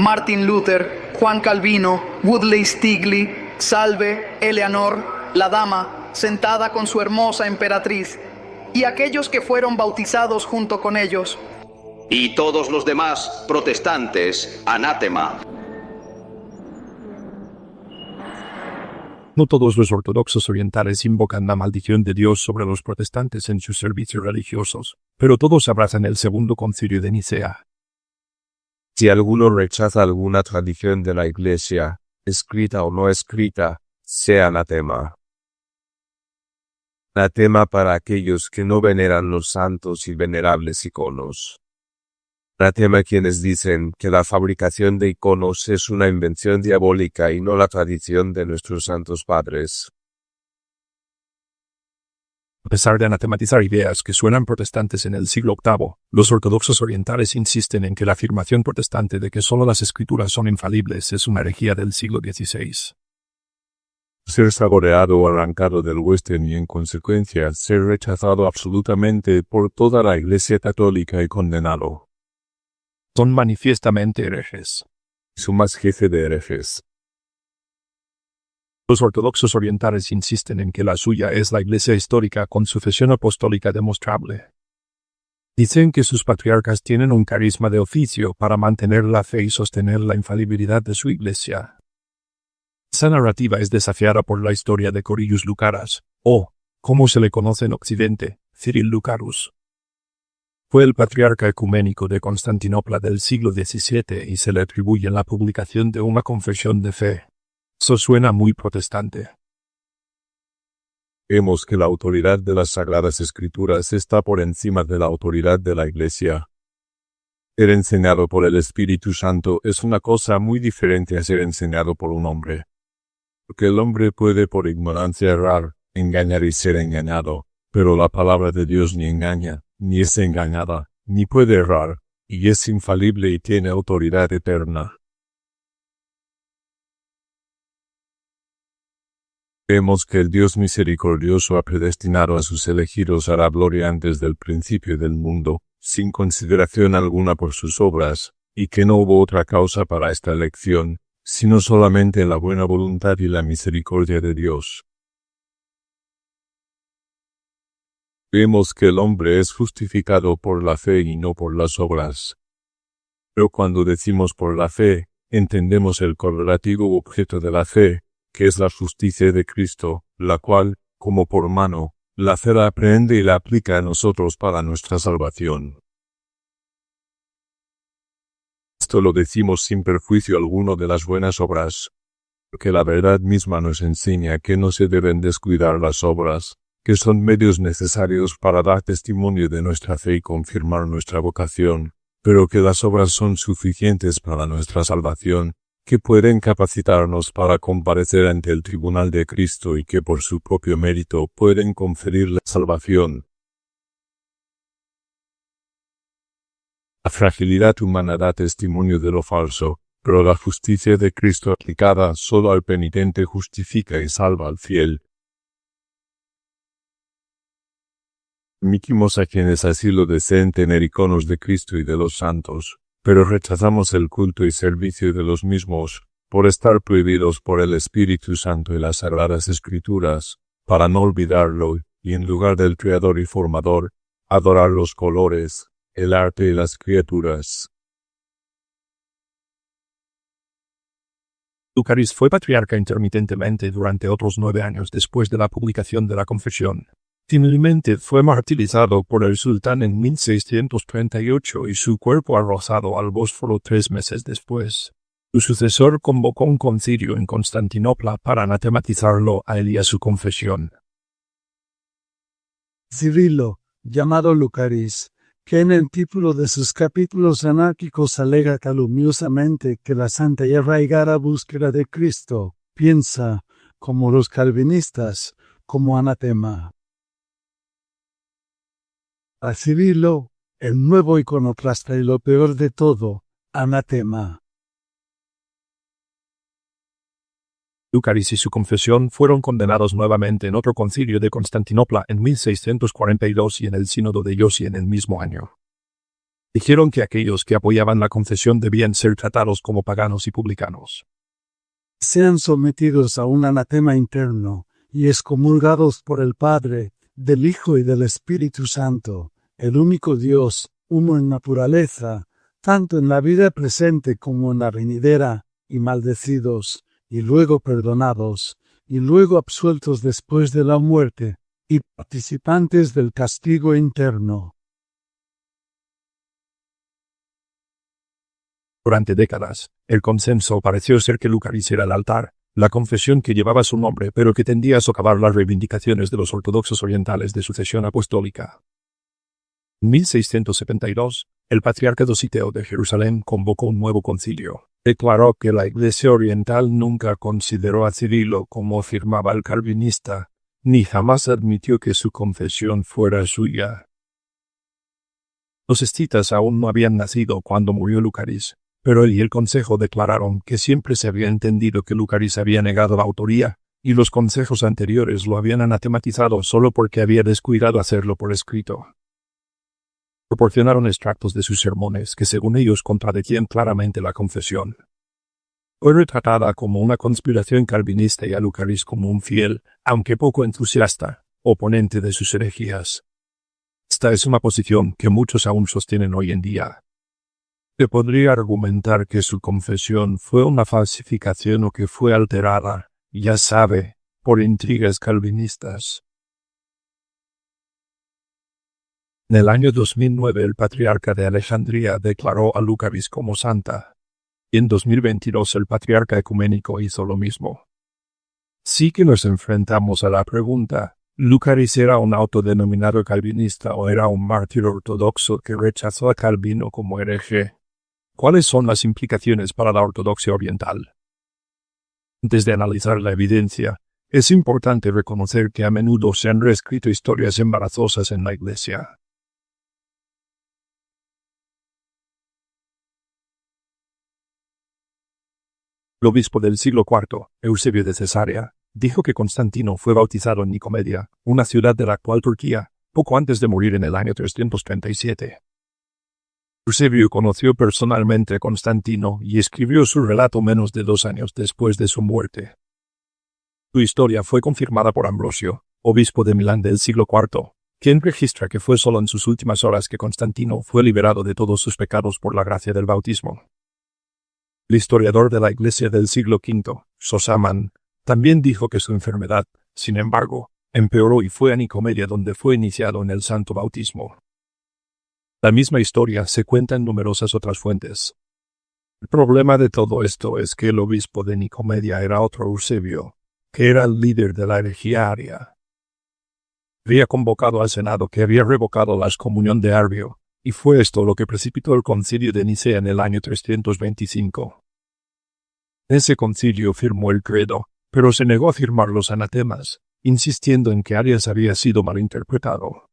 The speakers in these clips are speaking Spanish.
Martin Luther, Juan Calvino, Woodley Stigley, Salve, Eleanor, la dama, sentada con su hermosa emperatriz, y aquellos que fueron bautizados junto con ellos. Y todos los demás protestantes, anátema. No todos los ortodoxos orientales invocan la maldición de Dios sobre los protestantes en sus servicios religiosos, pero todos abrazan el Segundo Concilio de Nicea. Si alguno rechaza alguna tradición de la Iglesia, escrita o no escrita, sea anatema. Anatema para aquellos que no veneran los santos y venerables iconos. Anatema quienes dicen que la fabricación de iconos es una invención diabólica y no la tradición de nuestros santos padres. A pesar de anatematizar ideas que suenan protestantes en el siglo VIII, los ortodoxos orientales insisten en que la afirmación protestante de que solo las escrituras son infalibles es una herejía del siglo XVI. Ser saboreado o arrancado del western y en consecuencia ser rechazado absolutamente por toda la Iglesia católica y condenado. Son manifiestamente herejes. Su más jefe de herejes. Los ortodoxos orientales insisten en que la suya es la Iglesia histórica con sucesión apostólica demostrable. Dicen que sus patriarcas tienen un carisma de oficio para mantener la fe y sostener la infalibilidad de su Iglesia. Esa narrativa es desafiada por la historia de Corillus Lucaras, o, como se le conoce en Occidente, Cyril Lucarus. Fue el patriarca ecuménico de Constantinopla del siglo XVII y se le atribuye la publicación de una confesión de fe. Eso suena muy protestante. Vemos que la autoridad de las Sagradas Escrituras está por encima de la autoridad de la Iglesia. Ser enseñado por el Espíritu Santo es una cosa muy diferente a ser enseñado por un hombre. Porque el hombre puede por ignorancia errar, engañar y ser engañado, pero la palabra de Dios ni engaña, ni es engañada, ni puede errar, y es infalible y tiene autoridad eterna. Vemos que el Dios misericordioso ha predestinado a sus elegidos a la gloria antes del principio del mundo, sin consideración alguna por sus obras, y que no hubo otra causa para esta elección, sino solamente la buena voluntad y la misericordia de Dios. Vemos que el hombre es justificado por la fe y no por las obras. Pero cuando decimos por la fe, entendemos el correlativo objeto de la fe, que es la justicia de Cristo, la cual, como por mano, la fe la aprende y la aplica a nosotros para nuestra salvación. Esto lo decimos sin perjuicio alguno de las buenas obras, porque la verdad misma nos enseña que no se deben descuidar las obras, que son medios necesarios para dar testimonio de nuestra fe y confirmar nuestra vocación, pero que las obras son suficientes para nuestra salvación, que pueden capacitarnos para comparecer ante el tribunal de Cristo y que por su propio mérito pueden conferir la salvación. La fragilidad humana da testimonio de lo falso, pero la justicia de Cristo aplicada solo al penitente justifica y salva al fiel. Permitimos a quienes así lo deseen tener iconos de Cristo y de los santos, pero rechazamos el culto y servicio de los mismos, por estar prohibidos por el Espíritu Santo y las Sagradas Escrituras, para no olvidarlo, y en lugar del Creador y Formador, adorar los colores, el arte y las criaturas. Lucaris fue patriarca intermitentemente durante otros 9 años después de la publicación de la confesión. Finalmente fue martirizado por el sultán en 1638 y su cuerpo arrojado al Bósforo 3 meses después. Su sucesor convocó un concilio en Constantinopla para anatematizarlo a él y a su confesión. Cirilo, llamado Lucaris, que en el título de sus capítulos anárquicos alega calumniosamente que la santa y arraigada búsqueda de Cristo, piensa, como los calvinistas, como anatema. A Cirilo, el nuevo iconoclasta y lo peor de todo, anatema. Lucaris y su confesión fueron condenados nuevamente en otro concilio de Constantinopla en 1642 y en el sínodo de Iosi en el mismo año. Dijeron que aquellos que apoyaban la confesión debían ser tratados como paganos y publicanos. Sean sometidos a un anatema interno y excomulgados por el Padre, del Hijo y del Espíritu Santo, el único Dios, uno en naturaleza, tanto en la vida presente como en la venidera, y maldecidos, y luego perdonados, y luego absueltos después de la muerte, y participantes del castigo interno. Durante décadas, el consenso pareció ser que Lucaris era el altar, la confesión que llevaba su nombre pero que tendía a socavar las reivindicaciones de los ortodoxos orientales de sucesión apostólica. En 1672, el patriarca Dositeo de Jerusalén convocó un nuevo concilio. Declaró que la Iglesia oriental nunca consideró a Cirilo como afirmaba el calvinista, ni jamás admitió que su confesión fuera suya. Los escitas aún no habían nacido cuando murió Lucaris, pero él y el consejo declararon que siempre se había entendido que Lucaris había negado la autoría, y los consejos anteriores lo habían anatematizado solo porque había descuidado hacerlo por escrito. Proporcionaron extractos de sus sermones que según ellos contradecían claramente la confesión. Fue retratada como una conspiración calvinista y a Lucaris como un fiel, aunque poco entusiasta, oponente de sus herejías. Esta es una posición que muchos aún sostienen hoy en día. Se podría argumentar que su confesión fue una falsificación o que fue alterada, ya sabe, por intrigas calvinistas. En el año 2009 el patriarca de Alejandría declaró a Lucaris como santa. Y en 2022 el patriarca ecuménico hizo lo mismo. Sí que nos enfrentamos a la pregunta, ¿Lucaris era un autodenominado calvinista o era un mártir ortodoxo que rechazó a Calvino como hereje? ¿Cuáles son las implicaciones para la ortodoxia oriental? Antes de analizar la evidencia, es importante reconocer que a menudo se han reescrito historias embarazosas en la Iglesia. El obispo del siglo IV, Eusebio de Cesarea, dijo que Constantino fue bautizado en Nicomedia, una ciudad de la actual Turquía, poco antes de morir en el año 337. Eusebio conoció personalmente a Constantino y escribió su relato menos de 2 años después de su muerte. Su historia fue confirmada por Ambrosio, obispo de Milán del siglo IV, quien registra que fue solo en sus últimas horas que Constantino fue liberado de todos sus pecados por la gracia del bautismo. El historiador de la Iglesia del siglo V, Sosaman, también dijo que su enfermedad, sin embargo, empeoró y fue a Nicomedia donde fue iniciado en el santo bautismo. La misma historia se cuenta en numerosas otras fuentes. El problema de todo esto es que el obispo de Nicomedia era otro Eusebio, que era el líder de la herejía aria. Había convocado al Senado que había revocado la excomunión de Arbio, y fue esto lo que precipitó el concilio de Nicea en el año 325. En ese concilio firmó el credo, pero se negó a firmar los anatemas, insistiendo en que Arias había sido malinterpretado.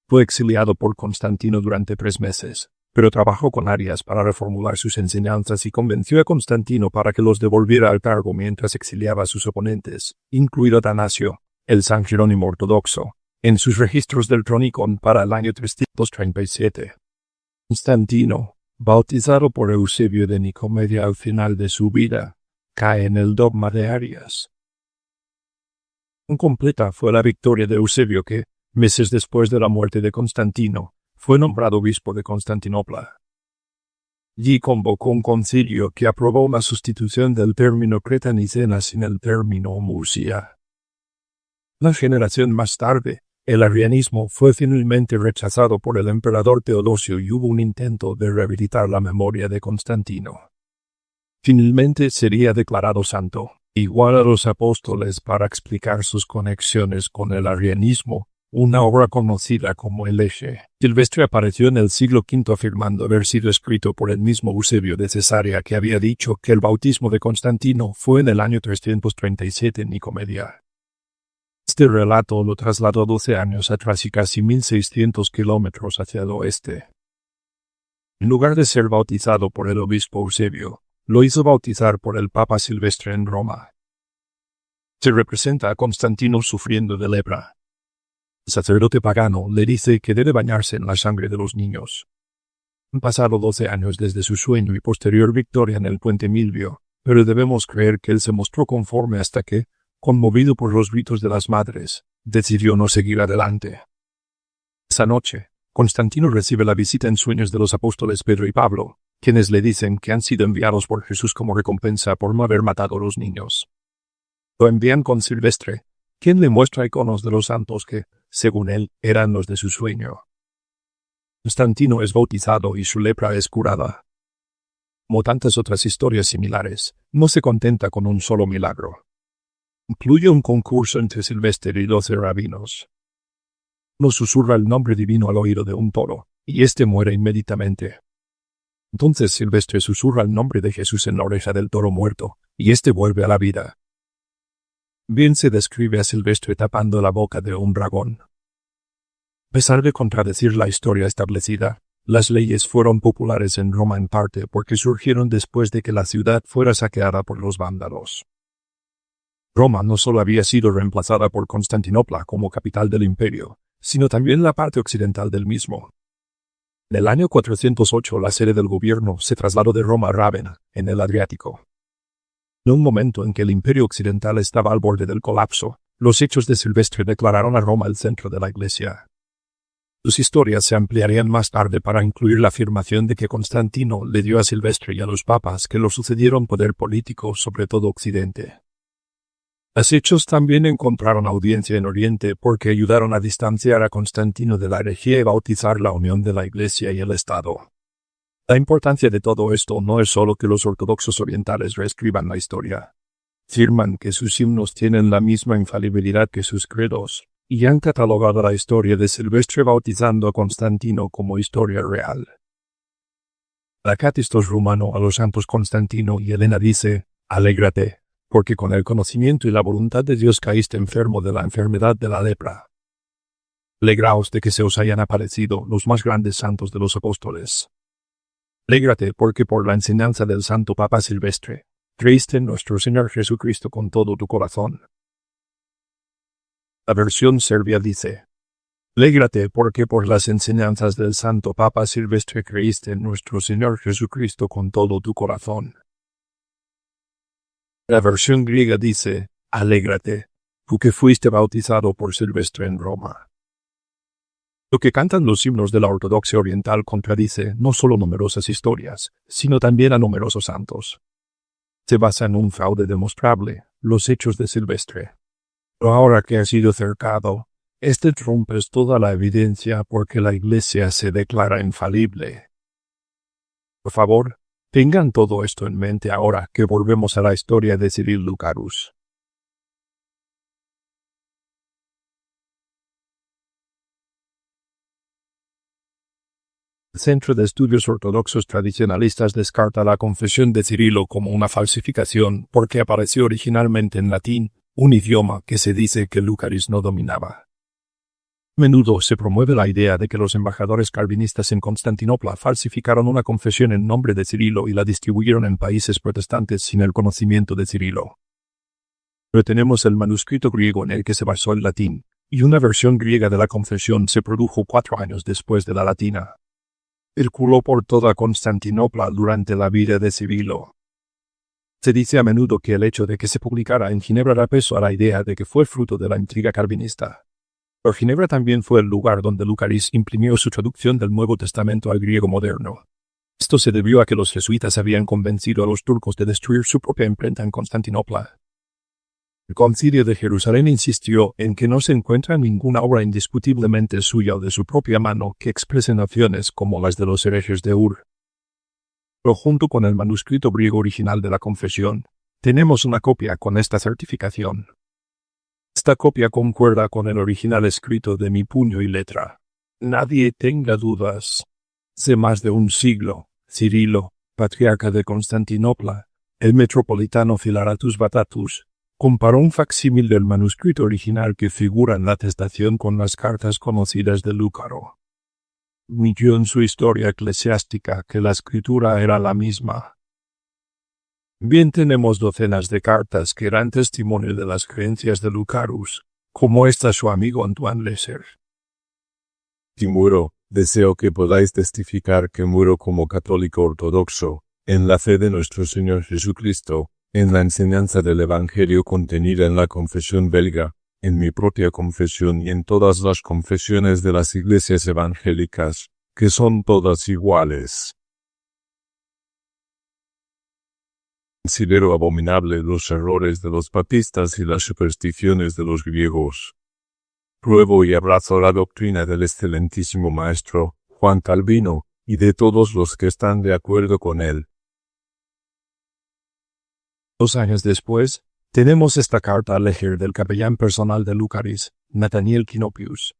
Fue exiliado por Constantino durante 3 meses, pero trabajó con Arias para reformular sus enseñanzas y convenció a Constantino para que los devolviera al cargo mientras exiliaba a sus oponentes, incluido Atanasio, el San Jerónimo ortodoxo, en sus registros del Tronicon para el año 337. Constantino, bautizado por Eusebio de Nicomedia al final de su vida, cae en el dogma de Arias. Incompleta fue la victoria de Eusebio que, meses después de la muerte de Constantino, fue nombrado obispo de Constantinopla. Allí convocó un concilio que aprobó una sustitución del término Creta-Nicena sin el término Murcia. Una generación más tarde, el arrianismo fue finalmente rechazado por el emperador Teodosio y hubo un intento de rehabilitar la memoria de Constantino. Finalmente sería declarado santo, igual a los apóstoles para explicar sus conexiones con el arrianismo, una obra conocida como el Eche. Silvestre apareció en el siglo V afirmando haber sido escrito por el mismo Eusebio de Cesarea que había dicho que el bautismo de Constantino fue en el año 337 en Nicomedia. Este relato lo trasladó 12 años atrás y casi 1600 kilómetros hacia el oeste. En lugar de ser bautizado por el obispo Eusebio, lo hizo bautizar por el Papa Silvestre en Roma. Se representa a Constantino sufriendo de lepra. El sacerdote pagano le dice que debe bañarse en la sangre de los niños. Han pasado 12 años desde su sueño y posterior victoria en el puente Milvio, pero debemos creer que él se mostró conforme hasta que, conmovido por los gritos de las madres, decidió no seguir adelante. Esa noche, Constantino recibe la visita en sueños de los apóstoles Pedro y Pablo, quienes le dicen que han sido enviados por Jesús como recompensa por no haber matado a los niños. Lo envían con Silvestre, quien le muestra iconos de los santos que, según él, eran los de su sueño. Constantino es bautizado y su lepra es curada. Como tantas otras historias similares, no se contenta con un solo milagro. Incluye un concurso entre Silvestre y 12 rabinos. Uno susurra el nombre divino al oído de un toro, y éste muere inmediatamente. Entonces Silvestre susurra el nombre de Jesús en la oreja del toro muerto, y éste vuelve a la vida. Bien se describe a Silvestre tapando la boca de un dragón. A pesar de contradecir la historia establecida, las leyes fueron populares en Roma en parte porque surgieron después de que la ciudad fuera saqueada por los vándalos. Roma no solo había sido reemplazada por Constantinopla como capital del imperio, sino también la parte occidental del mismo. En el año 408 la sede del gobierno se trasladó de Roma a Rávena, en el Adriático. En un momento en que el imperio occidental estaba al borde del colapso, los hechos de Silvestre declararon a Roma el centro de la Iglesia. Sus historias se ampliarían más tarde para incluir la afirmación de que Constantino le dio a Silvestre y a los papas que lo sucedieron poder político sobre todo Occidente. Los hechos también encontraron audiencia en Oriente porque ayudaron a distanciar a Constantino de la herejía y bautizar la unión de la Iglesia y el Estado. La importancia de todo esto no es solo que los ortodoxos orientales reescriban la historia. Afirman que sus himnos tienen la misma infalibilidad que sus credos, y han catalogado la historia de Silvestre bautizando a Constantino como historia real. La Catistos Rumano a los santos Constantino y Helena dice: «Alégrate, porque con el conocimiento y la voluntad de Dios caíste enfermo de la enfermedad de la lepra. Alegraos de que se os hayan aparecido los más grandes santos de los apóstoles. Alégrate porque por la enseñanza del santo Papa Silvestre, creíste en nuestro Señor Jesucristo con todo tu corazón». La versión serbia dice: «Alégrate porque por las enseñanzas del santo Papa Silvestre creíste en nuestro Señor Jesucristo con todo tu corazón». La versión griega dice: «Alégrate, tú que fuiste bautizado por Silvestre en Roma». Lo que cantan los himnos de la ortodoxia oriental contradice no solo numerosas historias, sino también a numerosos santos. Se basa en un fraude demostrable, los hechos de Silvestre. Pero ahora que ha sido cercado, este rompe toda la evidencia porque la Iglesia se declara infalible. Por favor, tengan todo esto en mente ahora que volvemos a la historia de Cyril Lucarus. El Centro de Estudios Ortodoxos Tradicionalistas descarta la confesión de Cirilo como una falsificación porque apareció originalmente en latín, un idioma que se dice que Lucaris no dominaba. A menudo se promueve la idea de que los embajadores calvinistas en Constantinopla falsificaron una confesión en nombre de Cirilo y la distribuyeron en países protestantes sin el conocimiento de Cirilo. Pero tenemos el manuscrito griego en el que se basó el latín, y una versión griega de la confesión se produjo 4 años después de la latina. Circuló por toda Constantinopla durante la vida de Cirilo. Se dice a menudo que el hecho de que se publicara en Ginebra da peso a la idea de que fue fruto de la intriga calvinista. Pero Ginebra también fue el lugar donde Lucaris imprimió su traducción del Nuevo Testamento al griego moderno. Esto se debió a que los jesuitas habían convencido a los turcos de destruir su propia imprenta en Constantinopla. El Concilio de Jerusalén insistió en que no se encuentra ninguna obra indiscutiblemente suya o de su propia mano que exprese nociones como las de los herejes de Ur. Pero junto con el manuscrito griego original de la confesión, tenemos una copia con esta certificación. Esta copia concuerda con el original escrito de mi puño y letra. Nadie tenga dudas. Hace más de un siglo, Cirilo, patriarca de Constantinopla, el metropolitano Filaratus Batatus, comparó un facsímil del manuscrito original que figura en la atestación con las cartas conocidas de Lúcaro. Admitió en su historia eclesiástica que la escritura era la misma. Bien tenemos docenas de cartas que eran testimonio de las creencias de Lucarus, como esta su amigo Antoine Lesser. Si muero, deseo que podáis testificar que muero como católico ortodoxo, en la fe de nuestro Señor Jesucristo, en la enseñanza del Evangelio contenida en la confesión belga, en mi propia confesión y en todas las confesiones de las iglesias evangélicas, que son todas iguales. Considero abominable los errores de los papistas y las supersticiones de los griegos. Pruebo y abrazo la doctrina del excelentísimo maestro, Juan Calvino, y de todos los que están de acuerdo con él. 2 años después, tenemos esta carta a leer del capellán personal de Lucaris, Nathaniel Kinopius.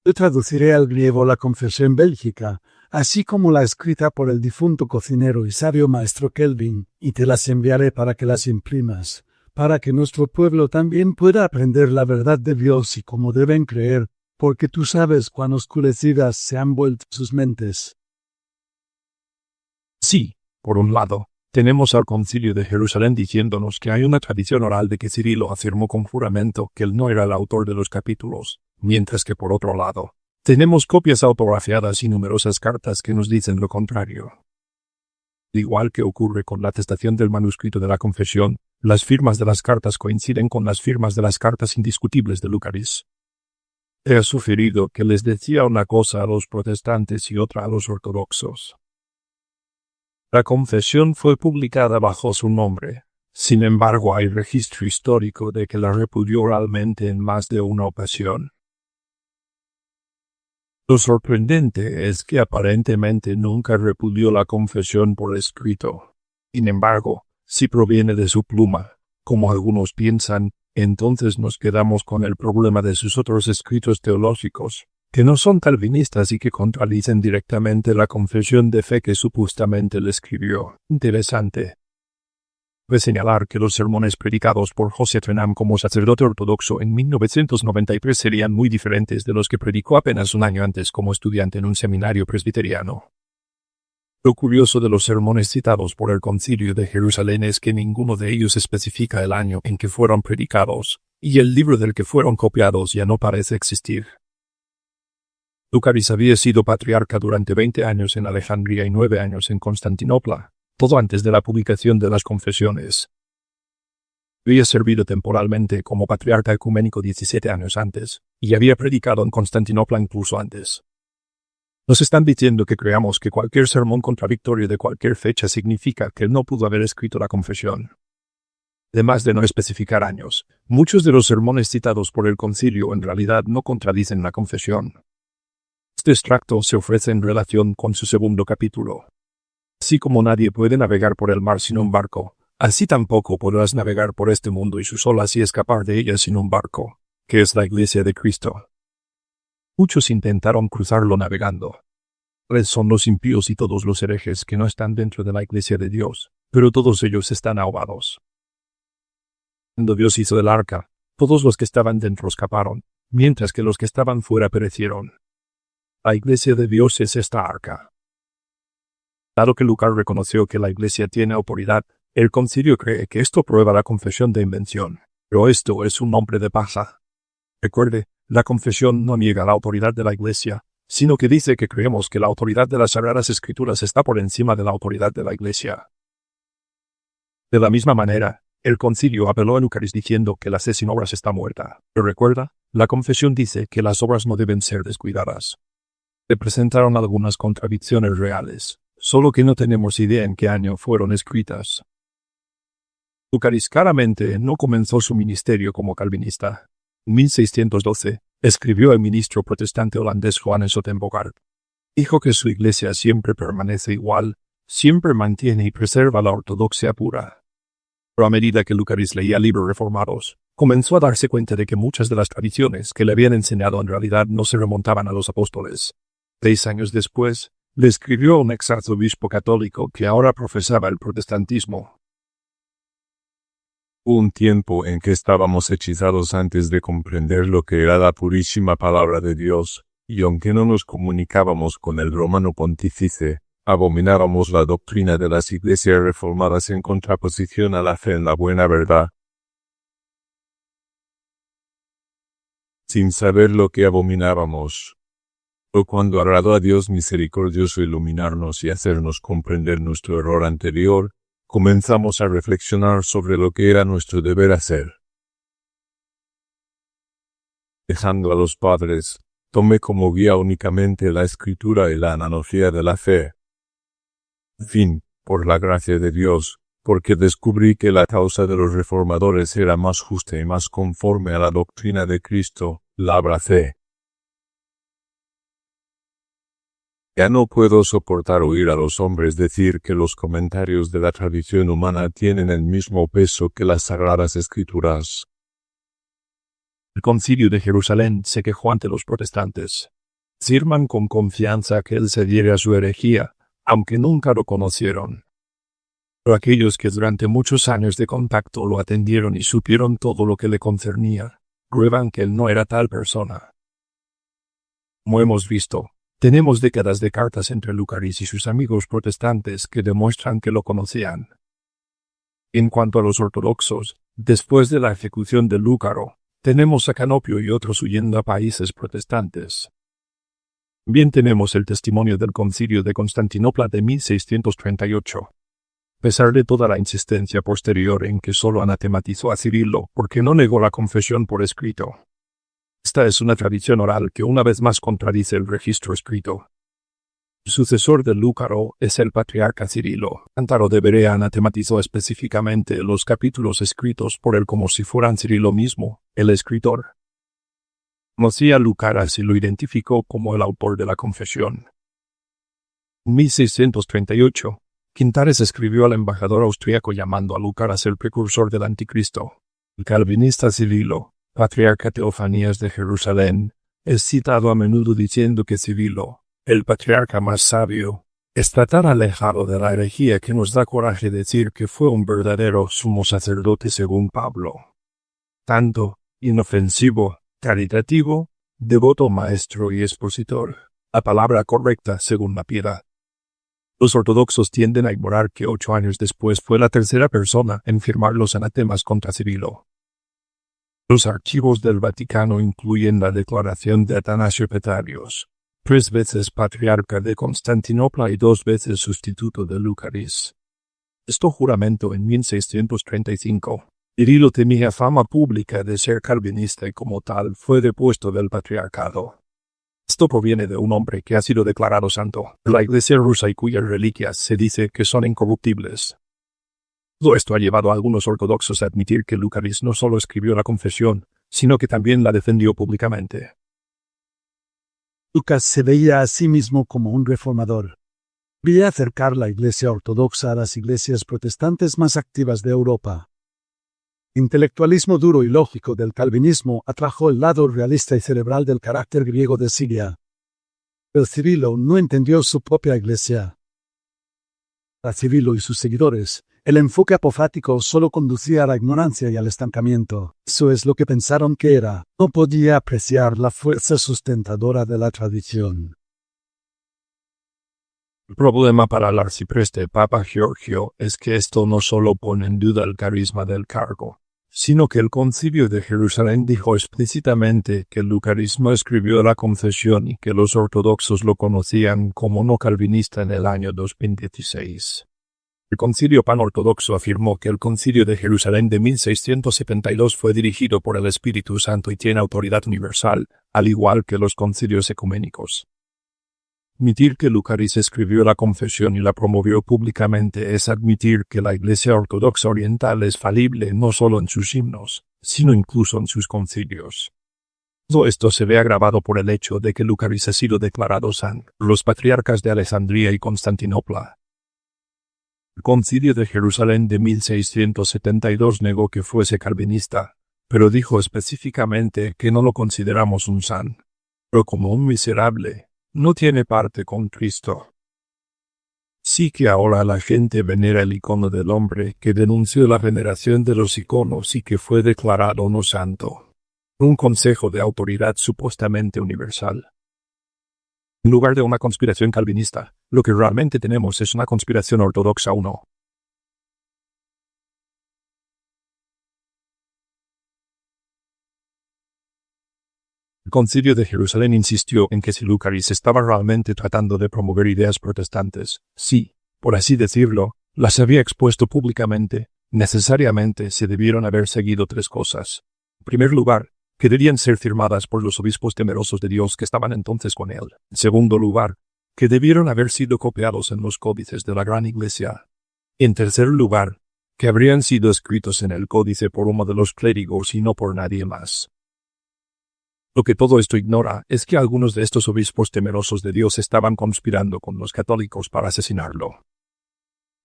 Yo traduciré al griego la confesión bélgica, así como la escrita por el difunto cocinero y sabio maestro Kelvin, y te las enviaré para que las imprimas, para que nuestro pueblo también pueda aprender la verdad de Dios y cómo deben creer, porque tú sabes cuán oscurecidas se han vuelto sus mentes. Sí, por un lado, tenemos al Concilio de Jerusalén diciéndonos que hay una tradición oral de que Cirilo afirmó con juramento que él no era el autor de los capítulos, mientras que por otro lado, tenemos copias autografiadas y numerosas cartas que nos dicen lo contrario. Igual que ocurre con la atestación del manuscrito de la confesión, las firmas de las cartas coinciden con las firmas de las cartas indiscutibles de Lucaris. He sugerido que les decía una cosa a los protestantes y otra a los ortodoxos. La confesión fue publicada bajo su nombre. Sin embargo, hay registro histórico de que la repudió oralmente en más de una ocasión. Lo sorprendente es que aparentemente nunca repudió la confesión por escrito. Sin embargo, si proviene de su pluma, como algunos piensan, entonces nos quedamos con el problema de sus otros escritos teológicos, que no son calvinistas y que contradicen directamente la confesión de fe que supuestamente le escribió. Interesante. Cabe señalar que los sermones predicados por José Trenham como sacerdote ortodoxo en 1993 serían muy diferentes de los que predicó apenas un año antes como estudiante en un seminario presbiteriano. Lo curioso de los sermones citados por el Concilio de Jerusalén es que ninguno de ellos especifica el año en que fueron predicados, y el libro del que fueron copiados ya no parece existir. Lucaris había sido patriarca durante 20 años en Alejandría y 9 años en Constantinopla, todo antes de la publicación de las confesiones. Había servido temporalmente como patriarca ecuménico 17 años antes, y había predicado en Constantinopla incluso antes. Nos están diciendo que creamos que cualquier sermón contradictorio de cualquier fecha significa que él no pudo haber escrito la confesión. Además de no especificar años, muchos de los sermones citados por el concilio en realidad no contradicen la confesión. Este extracto se ofrece en relación con su segundo capítulo. Así como nadie puede navegar por el mar sin un barco, así tampoco podrás navegar por este mundo y sus olas y escapar de ellas sin un barco, que es la Iglesia de Cristo. Muchos intentaron cruzarlo navegando. Son los impíos y todos los herejes que no están dentro de la Iglesia de Dios, pero todos ellos están ahogados. Cuando Dios hizo el arca, todos los que estaban dentro escaparon, mientras que los que estaban fuera perecieron. La Iglesia de Dios es esta arca. Dado que Lucas reconoció que la Iglesia tiene autoridad, el concilio cree que esto prueba la confesión de invención, pero esto es un nombre de paja. Recuerde, la confesión no niega la autoridad de la Iglesia, sino que dice que creemos que la autoridad de las Sagradas Escrituras está por encima de la autoridad de la Iglesia. De la misma manera, el concilio apeló a Lucaris diciendo que la fe sin obras está muerta, pero recuerda, la confesión dice que las obras no deben ser descuidadas. Se presentaron algunas contradicciones reales, solo que no tenemos idea en qué año fueron escritas. Lucaris claramente no comenzó su ministerio como calvinista. En 1612, escribió el ministro protestante holandés Johannes Ottenbogaert. Dijo que su iglesia siempre permanece igual, siempre mantiene y preserva la ortodoxia pura. Pero a medida que Lucaris leía libros reformados, comenzó a darse cuenta de que muchas de las tradiciones que le habían enseñado en realidad no se remontaban a los apóstoles. 6 años después, le escribió a un exarzobispo católico que ahora profesaba el protestantismo. Hubo un tiempo en que estábamos hechizados antes de comprender lo que era la purísima palabra de Dios, y aunque no nos comunicábamos con el romano pontífice, abominábamos la doctrina de las iglesias reformadas en contraposición a la fe en la buena verdad. Sin saber lo que abominábamos, O cuando agradó a Dios misericordioso iluminarnos y hacernos comprender nuestro error anterior, comenzamos a reflexionar sobre lo que era nuestro deber hacer. Dejando a los padres, tomé como guía únicamente la escritura y la analogía de la fe. Fin, por la gracia de Dios, porque descubrí que la causa de los reformadores era más justa y más conforme a la doctrina de Cristo, la abracé. Ya no puedo soportar oír a los hombres decir que los comentarios de la tradición humana tienen el mismo peso que las sagradas escrituras. El Concilio de Jerusalén se quejó ante los protestantes. Afirman con confianza que él se adhiere a su herejía, aunque nunca lo conocieron. Pero aquellos que durante muchos años de contacto lo atendieron y supieron todo lo que le concernía, prueban que él no era tal persona. Como hemos visto, tenemos décadas de cartas entre Lucaris y sus amigos protestantes que demuestran que lo conocían. En cuanto a los ortodoxos, después de la ejecución de Lúcaro, tenemos a Canopio y otros huyendo a países protestantes. Bien tenemos el testimonio del Concilio de Constantinopla de 1638. A pesar de toda la insistencia posterior en que solo anatematizó a Cirilo porque no negó la confesión por escrito. Esta es una tradición oral que una vez más contradice el registro escrito. El sucesor de Lúcaro es el patriarca Cirilo. Cántaro de Berea anatematizó específicamente los capítulos escritos por él como si fueran Cirilo mismo, el escritor. Conocía a Lucaras y lo identificó como el autor de la confesión. En 1638, Quintares escribió al embajador austríaco llamando a Lucaras el precursor del anticristo. El calvinista Cirilo, patriarca Teofanías de Jerusalén, es citado a menudo diciendo que Cirilo, el patriarca más sabio, está tan alejado de la herejía que nos da coraje decir que fue un verdadero sumo sacerdote según Pablo. Tanto, inofensivo, caritativo, devoto maestro y expositor, la palabra correcta según la piedad. Los ortodoxos tienden a ignorar que 8 años después fue la tercera persona en firmar los anatemas contra Cirilo. Los archivos del Vaticano incluyen la declaración de Atanasio Petarios, 3 veces patriarca de Constantinopla y 2 veces sustituto de Lucaris. Este juramento en 1635. Cirilo tenía fama pública de ser calvinista y como tal fue depuesto del patriarcado. Esto proviene de un hombre que ha sido declarado santo, la Iglesia rusa y cuyas reliquias se dice que son incorruptibles. Todo esto ha llevado a algunos ortodoxos a admitir que Lucaris no solo escribió la confesión, sino que también la defendió públicamente. Lucas se veía a sí mismo como un reformador. Quería acercar la Iglesia ortodoxa a las iglesias protestantes más activas de Europa. El intelectualismo duro y lógico del calvinismo atrajo el lado realista y cerebral del carácter griego de Siria. Pero Cirilo no entendió su propia iglesia. Para Cirilo y sus seguidores, el enfoque apofático solo conducía a la ignorancia y al estancamiento. Eso es lo que pensaron que era. No podía apreciar la fuerza sustentadora de la tradición. El problema para el arcipreste Papa Giorgio es que esto no solo pone en duda el carisma del cargo, sino que el Concilio de Jerusalén dijo explícitamente que Lucaris no escribió la confesión y que los ortodoxos lo conocían como no calvinista en el año 2016. El Concilio Panortodoxo afirmó que el Concilio de Jerusalén de 1672 fue dirigido por el Espíritu Santo y tiene autoridad universal, al igual que los concilios ecuménicos. Admitir que Lucaris escribió la confesión y la promovió públicamente es admitir que la Iglesia Ortodoxa Oriental es falible no solo en sus himnos, sino incluso en sus concilios. Todo esto se ve agravado por el hecho de que Lucaris ha sido declarado santo por los patriarcas de Alejandría y Constantinopla. El Concilio de Jerusalén de 1672 negó que fuese calvinista, pero dijo específicamente que no lo consideramos un santo, pero como un miserable. No tiene parte con Cristo. Sí que ahora la gente venera el icono del hombre que denunció la veneración de los iconos y que fue declarado no santo. Un consejo de autoridad supuestamente universal. En lugar de una conspiración calvinista, lo que realmente tenemos es una conspiración ortodoxa 1. El Concilio de Jerusalén insistió en que si Lucaris estaba realmente tratando de promover ideas protestantes, sí, por así decirlo, las había expuesto públicamente, necesariamente se debieron haber seguido tres cosas. En primer lugar, que debían ser firmadas por los obispos temerosos de Dios que estaban entonces con él. En segundo lugar, que debieron haber sido copiados en los códices de la gran iglesia. En tercer lugar, que habrían sido escritos en el códice por uno de los clérigos y no por nadie más. Lo que todo esto ignora es que algunos de estos obispos temerosos de Dios estaban conspirando con los católicos para asesinarlo.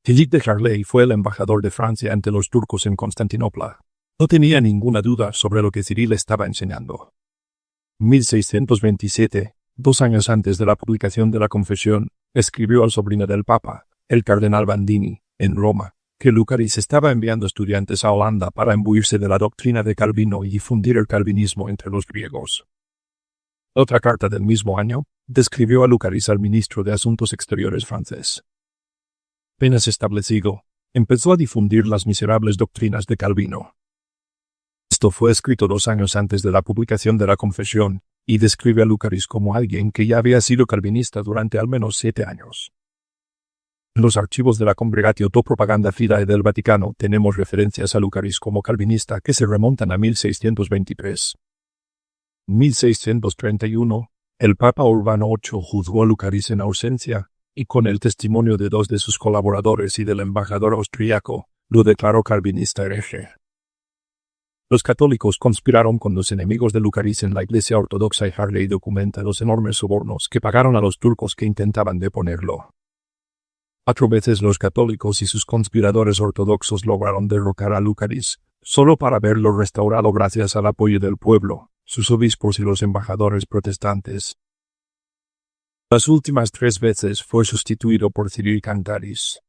Philippe de Charley fue el embajador de Francia ante los turcos en Constantinopla. No tenía ninguna duda sobre lo que Cyril estaba enseñando. En 1627, 2 años antes de la publicación de la Confesión, escribió al sobrino del Papa, el cardenal Bandini, en Roma, que Lucaris estaba enviando estudiantes a Holanda para imbuirse de la doctrina de Calvino y difundir el calvinismo entre los griegos. Otra carta del mismo año describió a Lucaris al ministro de Asuntos Exteriores francés. Apenas establecido, empezó a difundir las miserables doctrinas de Calvino. Esto fue escrito 2 años antes de la publicación de la Confesión, y describe a Lucaris como alguien que ya había sido calvinista durante al menos 7 años. En los archivos de la Congregatio do Propaganda Fidae del Vaticano tenemos referencias a Lucaris como calvinista que se remontan a 1623. En 1631, el Papa Urbano VIII juzgó a Lucaris en ausencia, y con el testimonio de 2 de sus colaboradores y del embajador austriaco, lo declaró calvinista hereje. Los católicos conspiraron con los enemigos de Lucaris en la Iglesia Ortodoxa y Harley documenta los enormes sobornos que pagaron a los turcos que intentaban deponerlo. 4 veces los católicos y sus conspiradores ortodoxos lograron derrocar a Lucaris, solo para verlo restaurado gracias al apoyo del pueblo, sus obispos y los embajadores protestantes. Las últimas 3 veces fue sustituido por Cyril Cantaris.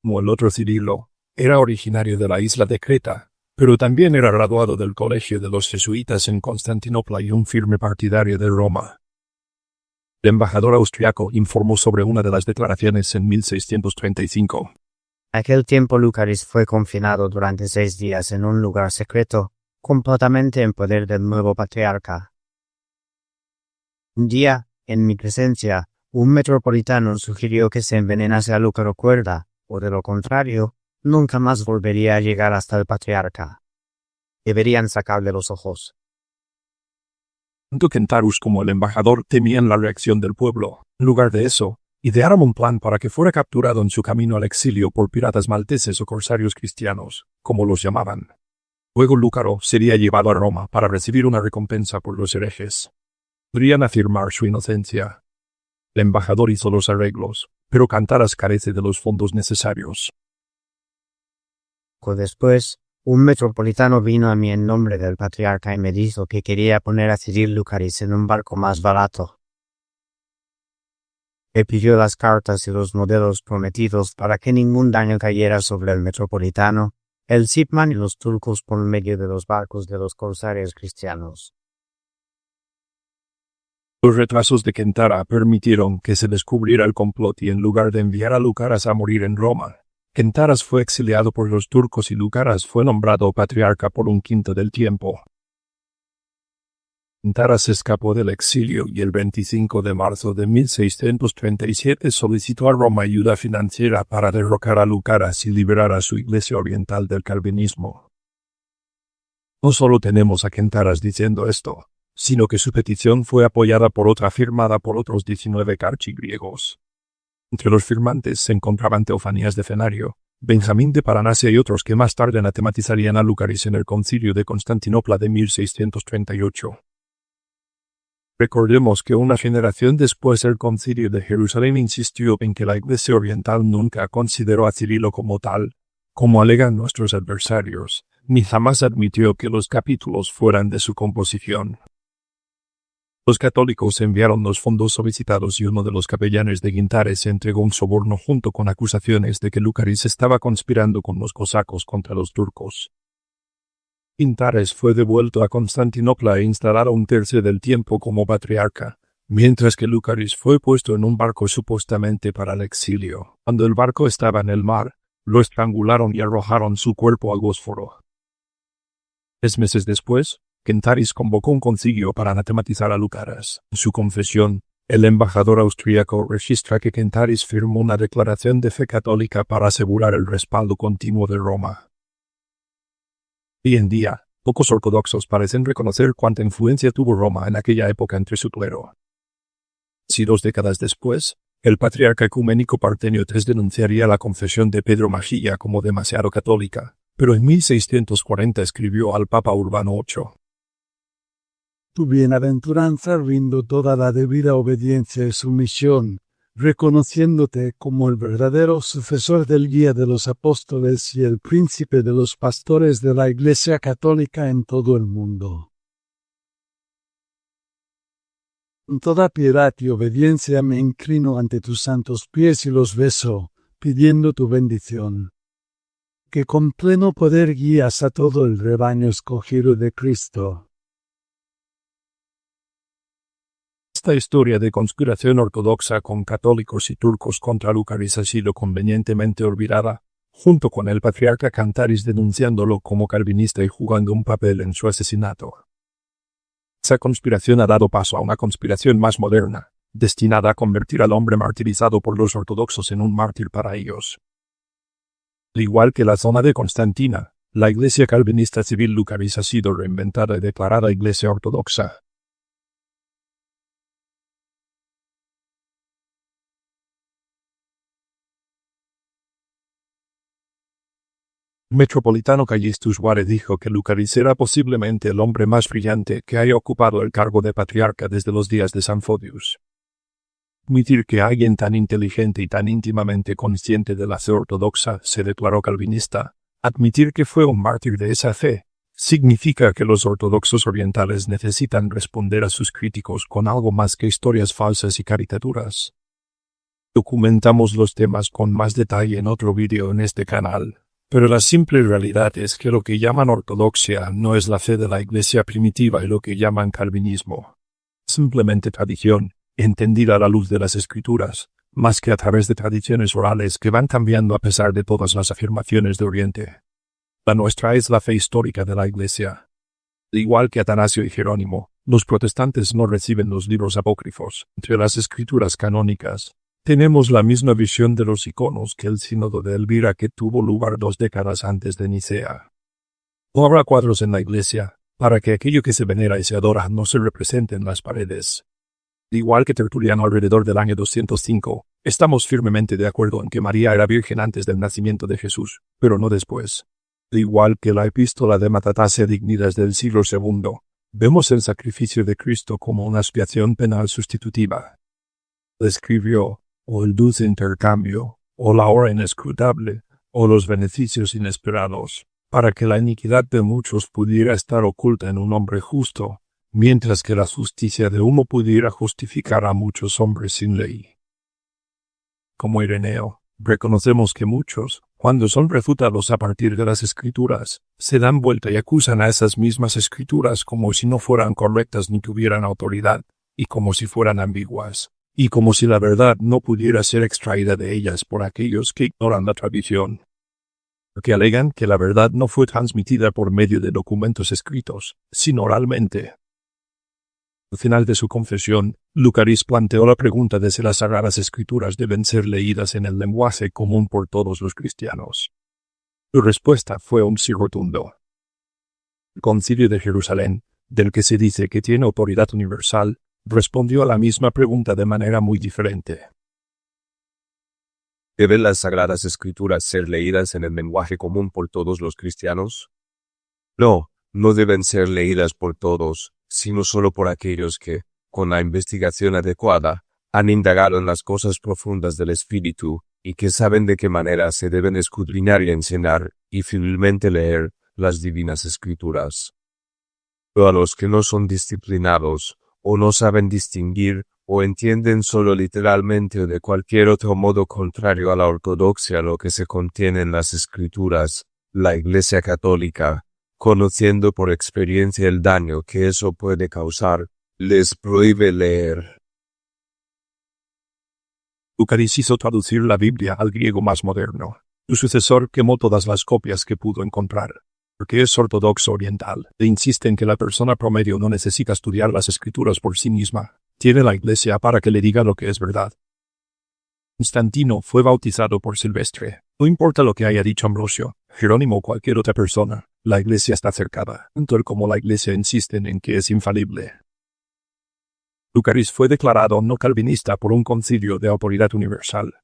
Como el otro Cirilo, era originario de la isla de Creta, pero también era graduado del Colegio de los Jesuitas en Constantinopla y un firme partidario de Roma. El embajador austriaco informó sobre una de las declaraciones en 1635. Aquel tiempo Lucaris fue confinado durante 6 días en un lugar secreto, completamente en poder del nuevo patriarca. Un día, en mi presencia, un metropolitano sugirió que se envenenase a Lúcaro Cuerda, o de lo contrario, nunca más volvería a llegar hasta el patriarca. Deberían sacarle los ojos. Tanto Kentarus como el embajador temían la reacción del pueblo. En lugar de eso, idearon un plan para que fuera capturado en su camino al exilio por piratas malteses o corsarios cristianos, como los llamaban. Luego Lúcaro sería llevado a Roma para recibir una recompensa por los herejes. Podrían afirmar su inocencia. El embajador hizo los arreglos, pero Cantaras carece de los fondos necesarios. Después, un metropolitano vino a mí en nombre del patriarca y me dijo que quería poner a Cyril Lucaris en un barco más barato. Me pidió las cartas y los modelos prometidos para que ningún daño cayera sobre el metropolitano, el Sipman y los turcos por medio de los barcos de los corsarios cristianos. Los retrasos de Kentara permitieron que se descubriera el complot y en lugar de enviar a Lucaras a morir en Roma, Kentaras fue exiliado por los turcos y Lucaras fue nombrado patriarca por 1/5 del tiempo. Kentaras escapó del exilio y el 25 de marzo de 1637 solicitó a Roma ayuda financiera para derrocar a Lucaras y liberar a su iglesia oriental del calvinismo. No solo tenemos a Kentaras diciendo esto, sino que su petición fue apoyada por otra firmada por otros 19 archigriegos. Entre los firmantes se encontraban Teofanías de Fenario, Benjamín de Paranasia y otros que más tarde anatematizarían a Lucaris en el Concilio de Constantinopla de 1638. Recordemos que una generación después el Concilio de Jerusalén insistió en que la Iglesia Oriental nunca consideró a Cirilo como tal, como alegan nuestros adversarios, ni jamás admitió que los capítulos fueran de su composición. Los católicos enviaron los fondos solicitados y uno de los capellanes de Gintares entregó un soborno junto con acusaciones de que Lucaris estaba conspirando con los cosacos contra los turcos. Gintares fue devuelto a Constantinopla e instalado 1/3 del tiempo como patriarca, mientras que Lucaris fue puesto en un barco supuestamente para el exilio. Cuando el barco estaba en el mar, lo estrangularon y arrojaron su cuerpo al Bósforo. 3 meses después, Kentaris convocó un concilio para anatematizar a Lucaris. En su confesión, el embajador austríaco registra que Kentaris firmó una declaración de fe católica para asegurar el respaldo continuo de Roma. Hoy en día, pocos ortodoxos parecen reconocer cuánta influencia tuvo Roma en aquella época entre su clero. Si 2 décadas después, el patriarca ecuménico Partenio III denunciaría la confesión de Pedro Mejía como demasiado católica, pero en 1640 escribió al Papa Urbano VIII: Tu bienaventuranza rindo toda la debida obediencia y sumisión, reconociéndote como el verdadero sucesor del guía de los apóstoles y el príncipe de los pastores de la Iglesia católica en todo el mundo. Con toda piedad y obediencia me inclino ante tus santos pies y los beso, pidiendo tu bendición. Que con pleno poder guías a todo el rebaño escogido de Cristo. Esta historia de conspiración ortodoxa con católicos y turcos contra Lucaris ha sido convenientemente olvidada, junto con el patriarca Kentaris denunciándolo como calvinista y jugando un papel en su asesinato. Esa conspiración ha dado paso a una conspiración más moderna, destinada a convertir al hombre martirizado por los ortodoxos en un mártir para ellos. Al igual que la zona de Constantina, la iglesia calvinista civil Lucaris ha sido reinventada y declarada iglesia ortodoxa. El metropolitano Callistus Vare dijo que Lucaris era posiblemente el hombre más brillante que haya ocupado el cargo de patriarca desde los días de San Photius. Admitir que alguien tan inteligente y tan íntimamente consciente de la fe ortodoxa se declaró calvinista, admitir que fue un mártir de esa fe, significa que los ortodoxos orientales necesitan responder a sus críticos con algo más que historias falsas y caricaturas. Documentamos los temas con más detalle en otro vídeo en este canal. Pero la simple realidad es que lo que llaman ortodoxia no es la fe de la iglesia primitiva y lo que llaman calvinismo. Simplemente tradición, entendida a la luz de las escrituras, más que a través de tradiciones orales que van cambiando a pesar de todas las afirmaciones de Oriente. La nuestra es la fe histórica de la iglesia. Al igual que Atanasio y Jerónimo, los protestantes no reciben los libros apócrifos entre las escrituras canónicas. Tenemos la misma visión de los iconos que el sínodo de Elvira que tuvo lugar 2 décadas antes de Nicea. No habrá cuadros en la iglesia, para que aquello que se venera y se adora no se represente en las paredes. Igual que Tertuliano alrededor del año 205, estamos firmemente de acuerdo en que María era virgen antes del nacimiento de Jesús, pero no después. Igual que la epístola de Matatasia Dignidas del siglo II, vemos el sacrificio de Cristo como una expiación penal sustitutiva. Escribió, o el dulce intercambio, o la hora inescrutable, o los beneficios inesperados, para que la iniquidad de muchos pudiera estar oculta en un hombre justo, mientras que la justicia de uno pudiera justificar a muchos hombres sin ley. Como Ireneo, reconocemos que muchos, cuando son refutados a partir de las escrituras, se dan vuelta y acusan a esas mismas escrituras como si no fueran correctas ni tuvieran autoridad, y como si fueran ambiguas. Y como si la verdad no pudiera ser extraída de ellas por aquellos que ignoran la tradición. Que alegan que la verdad no fue transmitida por medio de documentos escritos, sino oralmente. Al final de su confesión, Lucaris planteó la pregunta de si las Sagradas Escrituras deben ser leídas en el lenguaje común por todos los cristianos. Su respuesta fue un sí rotundo. El Concilio de Jerusalén, del que se dice que tiene autoridad universal, respondió a la misma pregunta de manera muy diferente. ¿Deben las Sagradas Escrituras ser leídas en el lenguaje común por todos los cristianos? No, no deben ser leídas por todos, sino solo por aquellos que, con la investigación adecuada, han indagado en las cosas profundas del Espíritu, y que saben de qué manera se deben escudriñar y enseñar, y fielmente leer, las divinas Escrituras. Pero a los que no son disciplinados, o no saben distinguir, o entienden solo literalmente o de cualquier otro modo contrario a la ortodoxia lo que se contiene en las Escrituras, la Iglesia Católica, conociendo por experiencia el daño que eso puede causar, les prohíbe leer. Lucaris hizo traducir la Biblia al griego más moderno. Su sucesor quemó todas las copias que pudo encontrar. porque es ortodoxo oriental e insiste en que la persona promedio no necesita estudiar las escrituras por sí misma. Tiene la Iglesia para que le diga lo que es verdad. Constantino fue bautizado por Silvestre. No importa lo que haya dicho Ambrosio, Jerónimo o cualquier otra persona, la Iglesia está cercada, tanto él como la Iglesia insisten en que es infalible. Lucaris fue declarado no calvinista por un concilio de autoridad universal.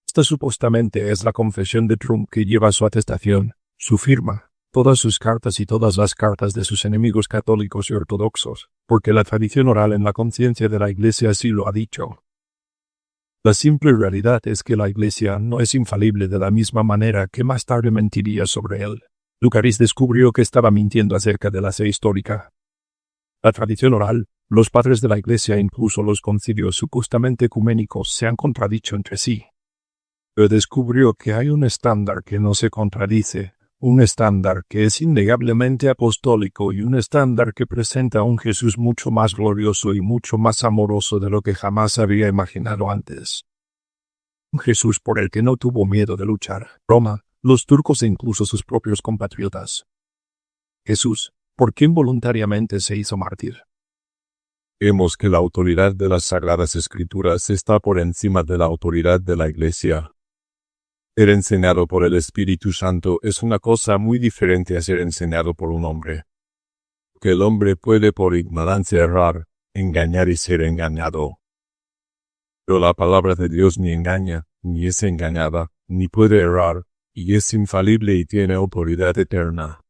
Esta supuestamente es la confesión de Trump que lleva su atestación, su firma, todas sus cartas y todas las cartas de sus enemigos católicos y ortodoxos, porque la tradición oral en la conciencia de la Iglesia así lo ha dicho. La simple realidad es que la Iglesia no es infalible de la misma manera que más tarde mentiría sobre él. Lucaris descubrió que estaba mintiendo acerca de la fe histórica. La tradición oral, los padres de la Iglesia e incluso los concilios supuestamente ecuménicos se han contradicho entre sí. Pero descubrió que hay un estándar que no se contradice, un estándar que es innegablemente apostólico y un estándar que presenta a un Jesús mucho más glorioso y mucho más amoroso de lo que jamás había imaginado antes. Un Jesús por el que no tuvo miedo de luchar, Roma, los turcos e incluso sus propios compatriotas. Jesús, por quien voluntariamente se hizo mártir. Vemos que la autoridad de las Sagradas Escrituras está por encima de la autoridad de la Iglesia. Ser enseñado por el Espíritu Santo es una cosa muy diferente a ser enseñado por un hombre. Que el hombre puede por ignorancia errar, engañar y ser engañado. Pero la palabra de Dios ni engaña, ni es engañada, ni puede errar, y es infalible y tiene autoridad eterna.